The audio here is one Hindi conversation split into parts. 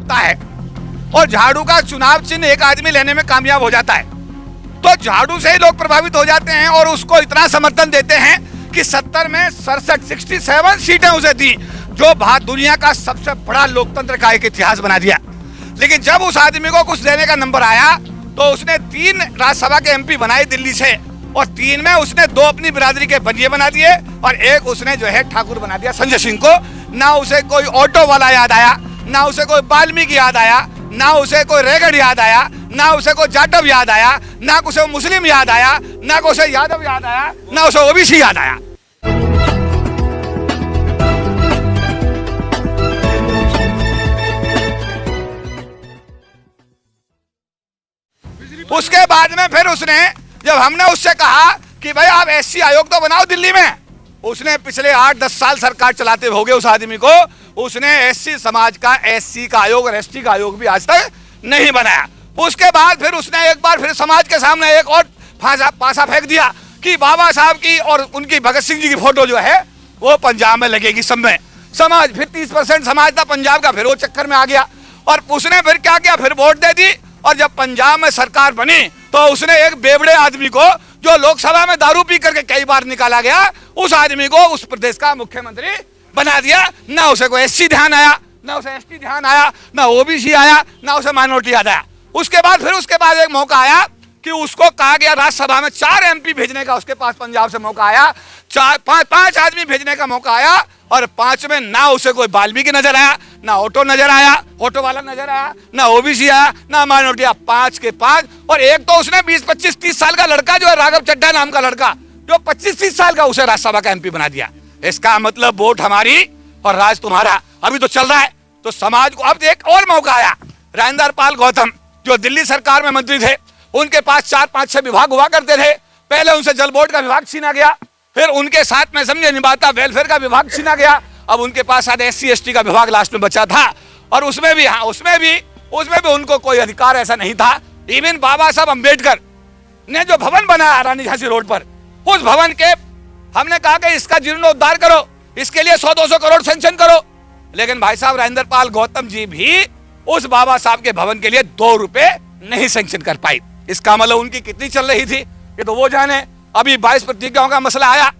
लगता है और झाड़ू का चुनाव चिन्ह एक आदमी लेने में कामयाब हो जाता है, तो झाड़ू से ही लोग प्रभावित हो जाते हैं और उसको इतना समर्थन देते हैं कि 70 में 67 सीटें उसे दी, जो दुनिया का सबसे बड़ा लोकतंत्र का एक इतिहास बना दिया। लेकिन जब उस आदमी को कुछ देने का नंबर आया तो उसने 3 राज्यसभा के एमपी बनाए दिल्ली से, और 3 में उसने 2 अपनी बिरादरी के बनिए बना दिए और एक उसने जो है ठाकुर बना दिया संजय सिंह को। ना उसे कोई ऑटो वाला याद आया, ना उसे कोई वाल्मीकि याद आया, ना उसे कोई रेगड़ याद आया, ना उसे कोई जाटव याद आया, ना उसे मुस्लिम याद आया, ना उसे यादव याद आया, ना उसे ओबीसी याद आया। उसके बाद में फिर उसने, जब हमने उससे कहा कि भाई आप एससी आयोग तो बनाओ दिल्ली में, उसने पिछले 8-10 साल सरकार चलाते हो गए उस आदमी को, उसने एससी समाज का, एससी का आयोग और एसटी का आयोग भी आज तक नहीं बनाया। उसके बाद फिर उसने एक बार फिर समाज के सामने एक और पासा फेंक दिया कि बाबा साहब की और उनकी भगत सिंह जी की फोटो जो है वो पंजाब में लगेगी सब में। समाज फिर 30% समाज था पंजाब का, फिर वो चक्कर में आ गया और उसने फिर क्या किया, फिर वोट दे दी। और जब पंजाब में सरकार बनी तो उसने एक बेवड़े आदमी को, जो लोकसभा में दारू पी करके कई बार निकाला गया, उस आदमी को उस प्रदेश का मुख्यमंत्री बना दिया। ना उसे कोई एससी ध्यान आया, ना उसे एसटी ध्यान आया, ना ओबीसी आया, ना उसे माइनॉरिटी याद आया। उसके बाद एक मौका आया कि उसको कहा गया राज्यसभा में 4 एमपी भेजने का, उसके पास पंजाब से मौका आया, 5 आदमी भेजने का मौका आया और 5 में ना उसे कोई वाल्मीकि नजर आया, ना ऑटो नजर आया, ऑटो वाला नजर आया, ना ओबीसी आया, ना माइनॉरिटी आया। 5 के 5। और एक तो उसने 20-25-30 साल का लड़का जो है राघव चड्ढा नाम का लड़का, जो 25-30 साल का, उसे राज्यसभा का एमपी बना दिया। इसका मतलब वोट हमारी और राज तुम्हारा अभी तो चल रहा है। तो समाज को अब एक और मौका आया। राजेंद्र पाल गौतम जो दिल्ली सरकार में मंत्री थे, उनके पास 4-5-6 विभाग हुआ करते थे। पहले उनसे जल बोर्ड का विभाग छीना गया, फिर उनके साथ में समझे निभाता वेलफेयर का विभाग छीना गया, अब उनके पास शायद एससी एसटी का विभाग लास्ट में बचा था और उसमें भी उनको कोई अधिकार ऐसा नहीं था। इवन बाबा साहब अम्बेडकर ने जो भवन बनाया रानी झांसी रोड पर, उस भवन के हमने कहा कि इसका जीर्णोद्धार करो, इसके लिए 100-200 करोड़ सैंक्शन करो, लेकिन भाई साहब राजेंद्र पाल गौतम जी भी उस बाबा साहब के भवन के लिए 2 रुपए नहीं सैंक्शन कर पाई। इसका मतलब उनकी कितनी चल रही थी ये तो वो जाने। अभी 22 प्रतिज्ञाओं का मसला आया,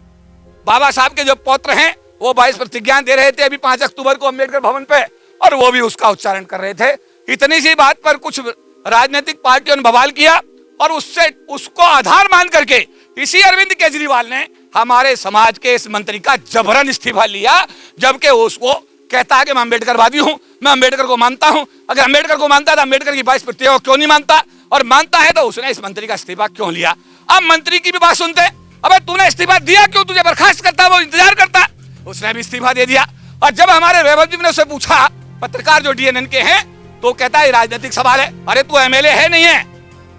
बाबा साहब के जो पौत्र हैं वो 22 प्रतिज्ञाएं दे रहे थे अभी 5 अक्टूबर को अम्बेडकर भवन पे, और वो भी उसका उच्चारण कर रहे थे। इतनी सी बात पर कुछ राजनीतिक पार्टियों ने बवाल किया और उसको आधार मान करके इसी अरविंद केजरीवाल ने हमारे समाज के इस मंत्री का जबरन इस्तीफा लिया, जबकि उसको कहता है कि मैं अम्बेडकरवादी हूं, मैं अम्बेडकर को मानता हूं। अगर अम्बेडकर को मानता था अम्बेडकर की 22 प्रतिज्ञाओं क्यों नहीं मानता, और मानता है तो उसने इस मंत्री का इस्तीफा क्यों लिया। अब मंत्री की भी बात सुनते हैं, अबे तूने इस्तीफा दिया क्यों, तुझे बर्खास्त करता वो इंतजार करता, उसने भी इस्तीफा दे दिया। और जब हमारे वैभव जी ने उससे पूछा, पत्रकार जो डीएनएन के हैं, तो कहता है राजनीतिक सवाल है। अरे तू एमएलए है नहीं है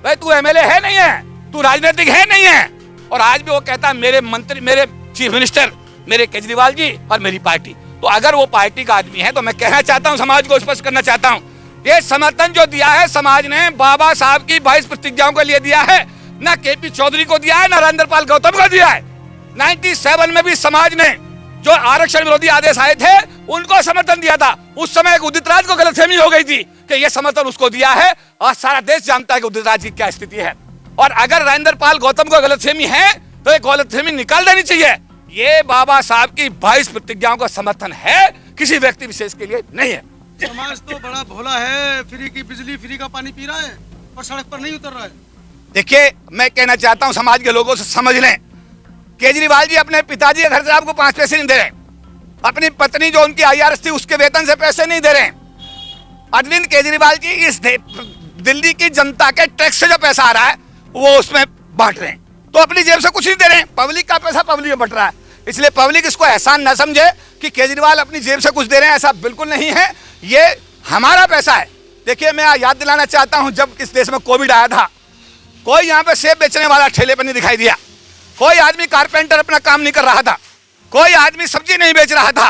भाई, तू एमएलए है नहीं है, तू राजनीतिक है नहीं है। और आज भी वो कहता है मेरे मंत्री, मेरे चीफ मिनिस्टर, मेरे केजरीवाल जी और मेरी पार्टी। तो अगर वो पार्टी का आदमी है तो मैं कहना चाहता हूं, समाज को स्पष्ट करना चाहता हूं, ये समर्थन जो दिया है समाज ने बाबा साहब की 22 प्रतिज्ञाओं के लिए दिया है, ना केपी चौधरी को दिया है, ना राजेंद्र पाल गौतम को दिया है। 97 में भी समाज ने जो आरक्षण विरोधी आदेश आए थे उनको समर्थन दिया था। उस समय एक उदित राज को गलतफहमी हो गई थी कि ये समर्थन उसको दिया है, और सारा देश जानता है कि उदित राज की क्या स्थिति है। और अगर राजेंद्र पाल गौतम को गलतफहमी है तो ये गलतफहमी निकाल देनी चाहिए। ये बाबा साहब की 22 प्रतिज्ञाओं का समर्थन है, किसी व्यक्ति विशेष के लिए नहीं है। समाज तो बड़ा भोला है, फ्री की बिजली, फ्री का पानी पी रहा है और सड़क पर नहीं उतर रहा है। देखिए मैं कहना चाहता हूं समाज के लोगों से समझ लें, केजरीवाल जी अपने पिताजी के घर से आपको 5 पैसे नहीं दे रहे, अपनी पत्नी जो उनकी आईआरएस थी उसके वेतन से पैसे नहीं दे रहे। अरविंद केजरीवाल जी इस दिल्ली की जनता के टैक्स से जो पैसा आ रहा है वो उसमें बांट रहे हैं, तो अपनी जेब से कुछ नहीं दे रहे हैं, पब्लिक का पैसा पब्लिक में बट रहा है। इसलिए पब्लिक इसको एहसान न समझे कि केजरीवाल अपनी जेब से कुछ दे रहे हैं, ऐसा बिल्कुल नहीं है, ये हमारा पैसा है। देखिए मैं याद दिलाना चाहता हूं, जब इस देश में कोविड आया था, कोई यहाँ पे सेब बेचने वाला ठेले पर नहीं दिखाई दिया, कोई आदमी कारपेंटर अपना काम नहीं कर रहा था, कोई आदमी सब्जी नहीं बेच रहा था।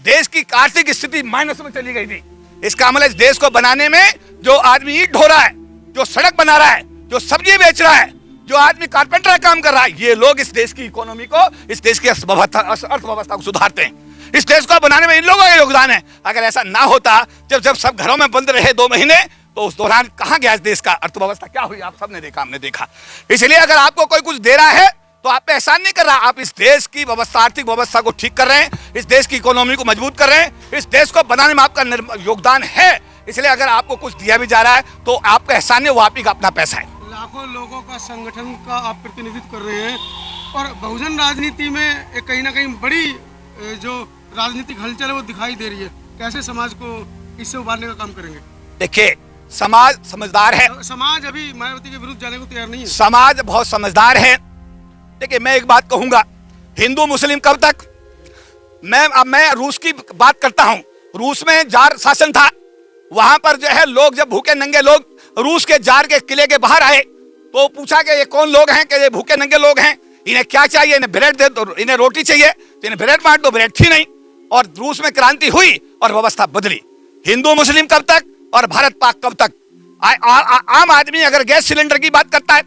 देश की आर्थिक स्थिति माइनस में चली गई थी। इसका मतलब इस देश को बनाने में जो आदमी ईंट ढो रहा है, जो सड़क बना रहा है, जो सब्जी बेच रहा है, जो आदमी कारपेंटर का काम कर रहा है, ये लोग इस देश की इकोनॉमी को, इस देश की अर्थव्यवस्था को सुधारते हैं। इस देश को बनाने में इन लोगों का योगदान है। अगर ऐसा ना होता, जब सब घरों में बंद रहे 2 महीने, तो उस दौरान कहां गया इस देश का अर्थव्यवस्था, क्या हुई, आप सबने देखा, हमने देखा। इसलिए अगर आपको कोई कुछ दे रहा है तो आप पे एहसान नहीं कर रहा, आप इस देश की व्यवस्था, आर्थिक व्यवस्था को ठीक कर रहे हैं, इस देश की इकोनॉमी को मजबूत कर रहे हैं, इस देश को बनाने में आपका योगदान है। इसलिए अगर आपको कुछ दिया भी जा रहा है तो आपका एहसान नहीं, वो आप ही का अपना पैसा है। लाखों लोगों का संगठन का आप प्रतिनिधित्व कर रहे हैं और बहुजन राजनीति में एक कहीं ना कहीं बड़ी जो राजनीतिक हलचल है वो दिखाई दे रही है। कैसे समाज को इससे उबारने का काम करेंगे? देखिए, समाज समझदार है, समाज अभी मायावती के विरुद्ध जाने को तैयार नहीं है। समाज बहुत समझदार है। देखिए, मैं एक बात कहूंगा, हिंदू मुस्लिम कब तक, मैं रूस की बात करता हूं। रूस में जार शासन था, वहां पर जो है लोग, जब भूखे नंगे लोग रूस के जार के किले के बाहर आए तो पूछा कि ये कौन लोग हैं, कि ये भूखे नंगे लोग हैं, इन्हें क्या चाहिए, इन्हें ब्रेड दे दो, इन्हें रोटी चाहिए तो इन्हें ब्रेड बांट दो, ब्रेड थी नहीं। और रूस में क्रांति हुई और व्यवस्था बदली। हिंदू मुस्लिम कब तक और भारत पाक कब तक? आम आदमी अगर गैस सिलेंडर की बात करता है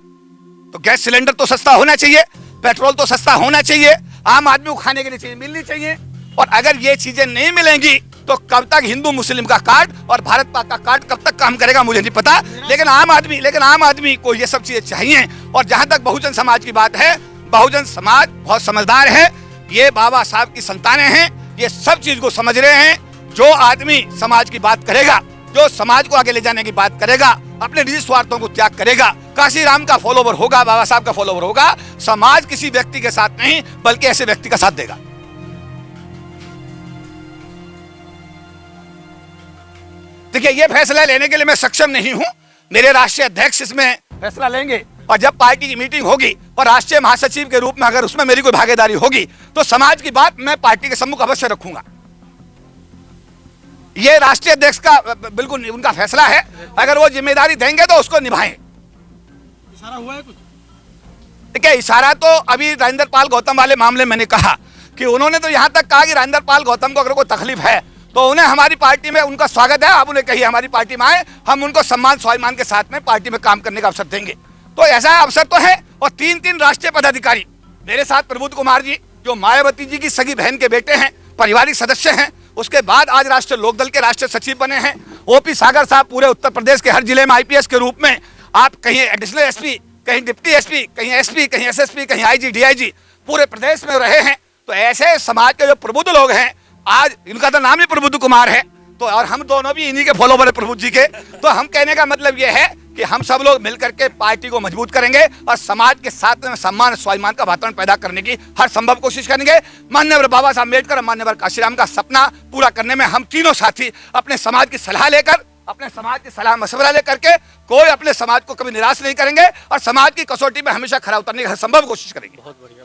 तो गैस सिलेंडर तो सस्ता होना चाहिए, पेट्रोल तो सस्ता होना चाहिए, आम आदमी को खाने के लिए चीज मिलनी चाहिए। और अगर ये चीजें नहीं मिलेंगी तो कब तक हिंदू मुस्लिम का कार्ड और भारत पाक का कार्ड कब तक काम करेगा, मुझे नहीं पता। लेकिन आम आदमी को ये सब चीजें चाहिए। और जहां तक बहुजन समाज की बात है, बहुजन समाज बहुत समझदार है, ये बाबा साहब की संतानें हैं, ये सब चीज को समझ रहे हैं। जो आदमी समाज की बात करेगा, जो समाज को आगे ले जाने की बात करेगा, अपने निजी स्वार्थों को त्याग करेगा, काशीराम का फॉलोवर होगा, बाबा साहब का फॉलोवर होगा, समाज किसी व्यक्ति के साथ नहीं बल्कि ऐसे व्यक्ति का साथ देगा। देखिए, ये फैसला लेने के लिए मैं सक्षम नहीं हूं, मेरे राष्ट्रीय अध्यक्ष इसमें फैसला लेंगे। और जब पार्टी की मीटिंग होगी और राष्ट्रीय महासचिव के रूप में अगर उसमें मेरी कोई भागीदारी होगी तो समाज की बात मैं पार्टी के सम्मुख अवश्य रखूंगा। ये राष्ट्रीय अध्यक्ष का बिल्कुल उनका फैसला है, अगर वो जिम्मेदारी देंगे तो उसको निभाएं। इशारा हुआ है कुछ? देखिए, इशारा तो अभी राजेंद्र पाल गौतम वाले मामले में मैंने कहा कि उन्होंने तो यहां तक कहा कि राजेंद्र पाल गौतम को अगर कोई तकलीफ है तो उन्हें हमारी पार्टी में उनका स्वागत है, आप उन्हें कहिए हमारी पार्टी में आए, हम उनको सम्मान स्वाभिमान के साथ में पार्टी में काम करने का अवसर देंगे। तो ऐसा अवसर तो है। और 3 राष्ट्रीय पदाधिकारी मेरे साथ, प्रबोध कुमार जी जो मायावती जी की सगी बहन के बेटे हैं, पारिवारिक सदस्य हैं, उसके बाद आज राष्ट्रीय लोकदल के राष्ट्रीय सचिव बने हैं। ओपी सागर साहब पूरे उत्तर प्रदेश के हर जिले में आईपीएस के रूप में, आप कहीं एडिशनल एसपी, कहीं डिप्टी एसपी, कहीं एसपी, कहीं एसएसपी, कहीं आईजी, डीआईजी पूरे प्रदेश में रहे हैं। तो ऐसे समाज के जो प्रबुद्ध लोग हैं, आज इनका तो नाम ही प्रबुद्ध कुमार है, तो और हम दोनों भी इन्हीं के फॉलोवर है प्रबुद्ध जी के। तो हम कहने का मतलब यह है कि हम सब लोग मिलकर के पार्टी को मजबूत करेंगे और समाज के साथ में सम्मान स्वाभिमान का वातावरण पैदा करने की हर संभव कोशिश करेंगे। माननीय बाबा साहब अम्बेडकर और माननीय काशीराम का सपना पूरा करने में हम तीनों साथी अपने समाज की सलाह लेकर, अपने समाज की सलाह मशवरा लेकर के कोई अपने समाज को कभी निराश नहीं करेंगे और समाज की कसौटी में हमेशा खरा उतरने की हर संभव कोशिश करेंगे। बहुत बढ़िया।